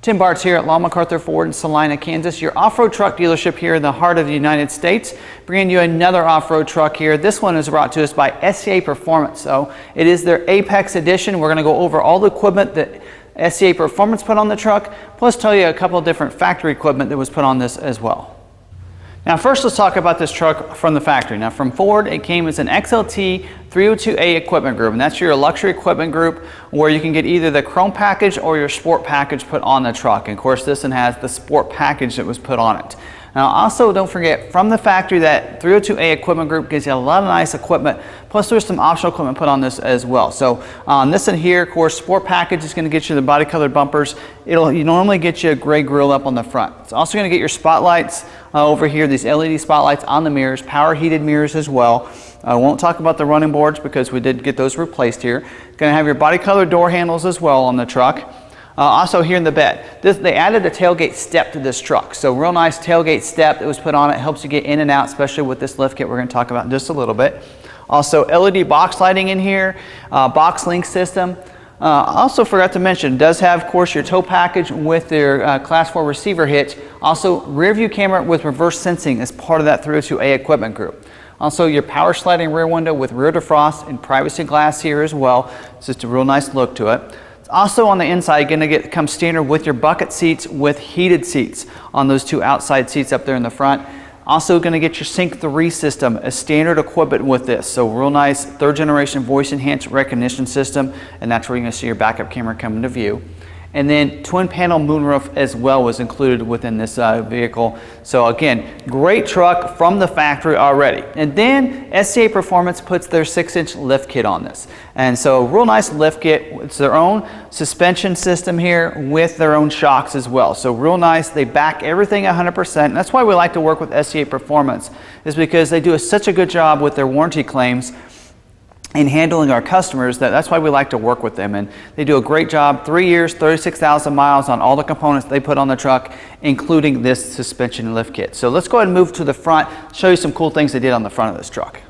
Tim Bart's here at McArthur Ford in Salina, Kansas, your off-road truck dealership here in the heart of the United States. Bringing you another off-road truck here. This one is brought to us by SCA Performance. So it is their Apex edition. We're going to go over all the equipment that SCA Performance put on the truck, plus tell you a couple of different factory equipment that was put on this as well. Now first let's talk about this truck from the factory. Now from Ford, it came as an XLT 302A equipment group, and that's your luxury equipment group where you can get either the chrome package or your sport package put on the truck. And of course this one has the sport package that was put on it. Now also don't forget, from the factory, that 302A equipment group gives you a lot of nice equipment, plus there's some optional equipment put on this as well. So on this one here, of course, sport package is going to get you the body colored bumpers. You normally get you a gray grille up on the front. It's also going to get your spotlights over here, these LED spotlights on the mirrors, power heated mirrors as well. I won't talk about the running boards because we did get those replaced here. It's going to have your body colored door handles as well on the truck. Also here in the bed, they added a tailgate step to this truck. So real nice tailgate step that was put on it. Helps you get in and out, especially with this lift kit we're going to talk about in just a little bit. Also LED box lighting in here, box link system. Also forgot to mention, it does have of course your tow package with their class 4 receiver hitch. Also rear view camera with reverse sensing as part of that 302A equipment group. Also your power sliding rear window with rear defrost and privacy glass here as well. It's just a real nice look to it. Also on the inside, you're going to come standard with your bucket seats with heated seats on those two outside seats up there in the front. Also going to get your Sync 3 system as standard equipment with this. So real nice 3rd generation voice enhanced recognition system, and that's where you're going to see your backup camera come into view. And then twin panel moonroof as well was included within this vehicle. So again, great truck from the factory already. And then SCA Performance puts their 6-inch lift kit on this. And so real nice lift kit. It's their own suspension system here with their own shocks as well. So real nice. They back everything 100%. And that's why we like to work with SCA Performance, is because they do such a good job with their warranty claims in handling our customers. That's why we like to work with them, and they do a great job. 3 years, 36,000 miles on all the components they put on the truck, including this suspension lift kit. So let's go ahead and move to the front, show you some cool things they did on the front of this truck.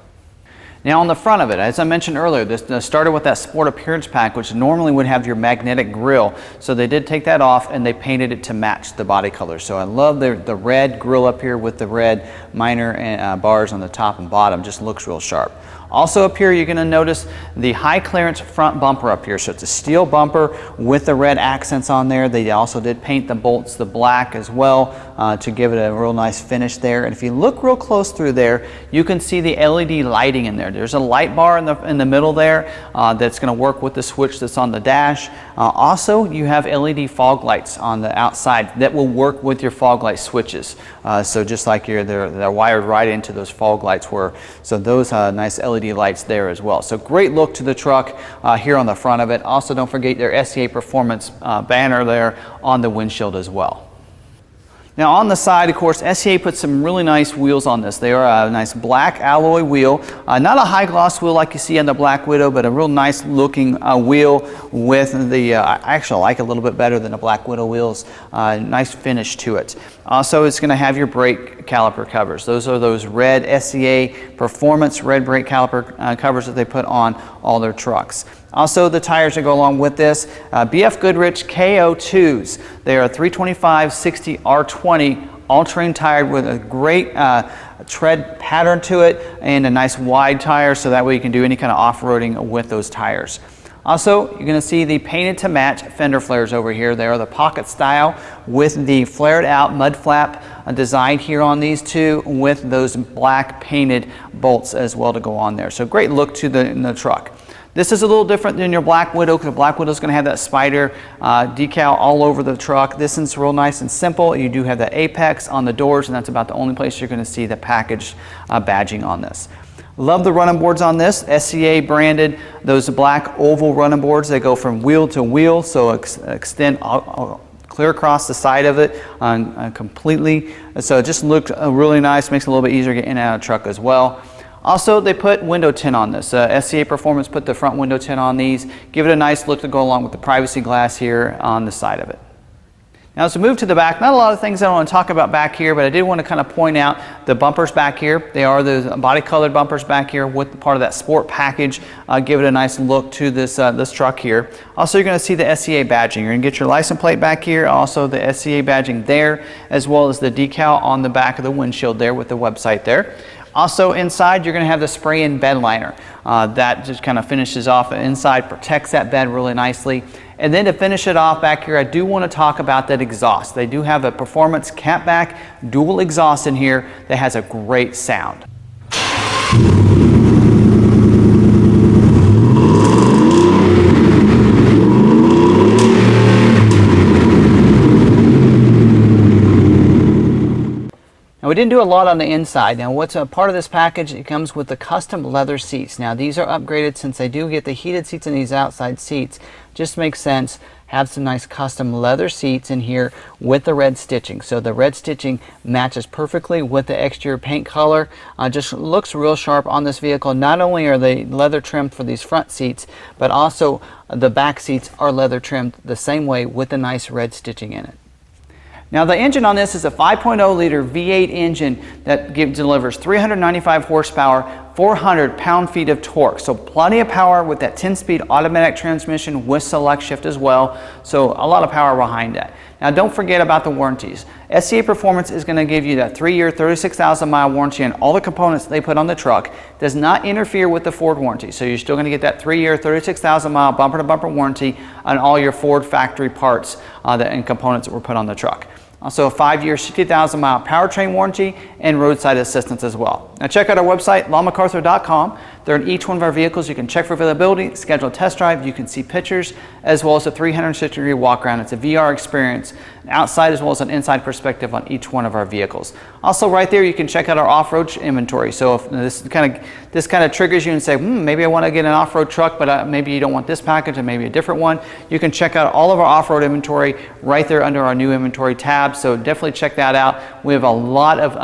Now on the front of it, as I mentioned earlier, this started with that sport appearance pack, which normally would have your magnetic grille. So they did take that off and they painted it to match the body color. So I love the red grille up here with the red minor bars on the top and bottom. Just looks real sharp. Also up here, you're going to notice the high clearance front bumper up here. So it's a steel bumper with the red accents on there. They also did paint the bolts the black as well to give it a real nice finish there. And if you look real close through there, you can see the LED lighting in there. There's a light bar in the middle there that's going to work with the switch that's on the dash. Also, you have LED fog lights on the outside that will work with your fog light switches. So just like they're wired right into those fog lights were. So those nice LED lights there as well. So great look to the truck here on the front of it. Also don't forget their SCA Performance banner there on the windshield as well. Now on the side, of course, SCA put some really nice wheels on this. They are a nice black alloy wheel, not a high gloss wheel like you see on the Black Widow, but a real nice looking wheel with the, I actually like it a little bit better than the Black Widow wheels. Nice finish to it. Also, it's going to have your brake caliper covers. Those are those red SCA Performance red brake caliper covers that they put on all their trucks. Also, the tires that go along with this, BF Goodrich KO2s. They are 325/60 R20 all-terrain tire with a great tread pattern to it and a nice wide tire, so that way you can do any kind of off-roading with those tires. Also, you're going to see the painted to match fender flares over here. They are the pocket style with the flared out mud flap design here on these two with those black painted bolts as well to go on there. So great look to the truck. This is a little different than your Black Widow, because the Black Widow is going to have that spider decal all over the truck. This one's real nice and simple. You do have the Apex on the doors, and that's about the only place you're going to see the packaged badging on this. Love the running boards on this. SCA branded those black oval running boards. They go from wheel to wheel, so extend clear across the side of it completely. So it just looked really nice. Makes it a little bit easier to get in and out of the truck as well. Also, they put window tint on this. SCA Performance put the front window tint on these. Give it a nice look to go along with the privacy glass here on the side of it. Now as we move to the back, not a lot of things I want to talk about back here, but I did want to kind of point out the bumpers back here. They are the body colored bumpers back here with part of that sport package. Give it a nice look to this, this truck here. Also, you're going to see the SCA badging. You're going to get your license plate back here, also the SCA badging there, as well as the decal on the back of the windshield there with the website there. Also inside, you're going to have the spray-in bed liner. That just kind of finishes off inside, protects that bed really nicely. And then to finish it off back here, I do want to talk about that exhaust. They do have a performance catback dual exhaust in here that has a great sound. Now we didn't do a lot on the inside. Now what's a part of this package, it comes with the custom leather seats. Now these are upgraded since they do get the heated seats in these outside seats. Just makes sense. Have some nice custom leather seats in here with the red stitching. So the red stitching matches perfectly with the exterior paint color. Just looks real sharp on this vehicle. Not only are they leather trimmed for these front seats, but also the back seats are leather trimmed the same way with the nice red stitching in it. Now the engine on this is a 5.0 liter V8 engine that delivers 395 horsepower, 400 pound-feet of torque. So plenty of power with that 10-speed automatic transmission with select shift as well. So a lot of power behind that. Now don't forget about the warranties. SCA Performance is going to give you that 3-year, 36,000-mile warranty on all the components they put on the truck. Does not interfere with the Ford warranty. So you're still going to get that 3-year, 36,000-mile bumper-to-bumper warranty on all your Ford factory parts and components that were put on the truck. Also a 5-year, 60,000-mile powertrain warranty and roadside assistance as well. Now check out our website, McArthur.com. They're in each one of our vehicles. You can check for availability, schedule a test drive, you can see pictures, as well as a 360-degree walk around. It's a VR experience, an outside as well as an inside perspective on each one of our vehicles. Also right there, you can check out our off-road inventory. So if this kind of triggers you and say, maybe I want to get an off-road truck, but maybe you don't want this package and maybe a different one, you can check out all of our off-road inventory right there under our new inventory tab. So definitely check that out. We have a lot of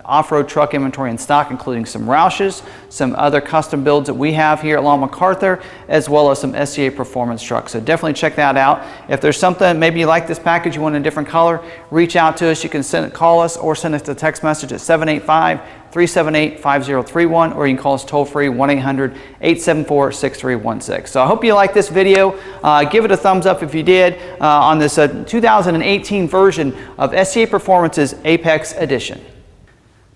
off-road truck inventory in stock, including some Roushes, some other custom builds that we have here at McArthur, as well as some SCA Performance trucks. So definitely check that out. If there's something, maybe you like this package, you want a different color, reach out to us. You can call us or send us a text message at 785-378-5031, or you can call us toll free 1-800-874-6316. So I hope you like this video. Give it a thumbs up if you did on this 2018 version of SCA Performance's Apex Edition.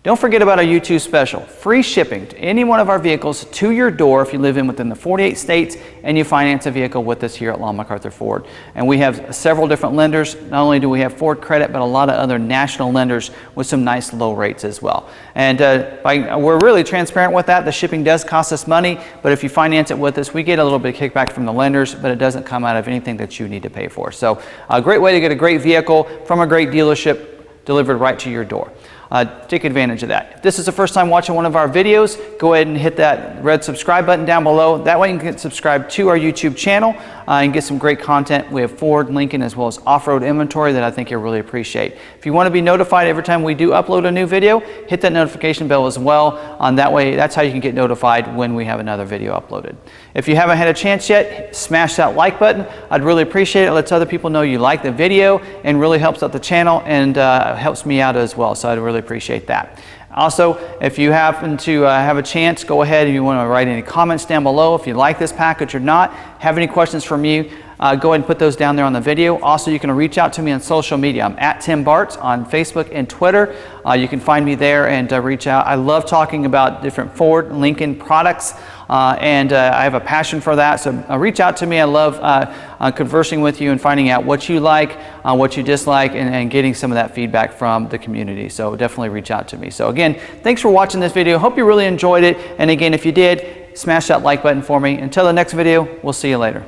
Don't forget about our YouTube special, free shipping to any one of our vehicles to your door if you live within the 48 states and you finance a vehicle with us here at McArthur Ford. And we have several different lenders. Not only do we have Ford Credit, but a lot of other national lenders with some nice low rates as well. And we're really transparent with that. The shipping does cost us money, but if you finance it with us, we get a little bit of kickback from the lenders, but it doesn't come out of anything that you need to pay for. So a great way to get a great vehicle from a great dealership delivered right to your door. Take advantage of that. If this is the first time watching one of our videos, go ahead and hit that red subscribe button down below. That way you can get subscribed to our YouTube channel and get some great content. We have Ford, Lincoln, as well as off-road inventory that I think you'll really appreciate. If you want to be notified every time we do upload a new video, hit that notification bell as well. That way, that's how you can get notified when we have another video uploaded. If you haven't had a chance yet, smash that like button. I'd really appreciate it. It lets other people know you like the video and really helps out the channel and helps me out as well. So I'd really appreciate that. Also, if you happen to have a chance, go ahead and you want to write any comments down below if you like this package or not, have any questions from you, go ahead and put those down there on the video. Also, you can reach out to me on social media. I'm at Tim Bartz on Facebook and Twitter. You can find me there and reach out. I love talking about different Ford and Lincoln products. I have a passion for that, so reach out to me. I love conversing with you and finding out what you like, what you dislike, and getting some of that feedback from the community. So definitely reach out to me. So again, thanks for watching this video. Hope you really enjoyed it. And again, if you did, smash that like button for me. Until the next video, we'll see you later.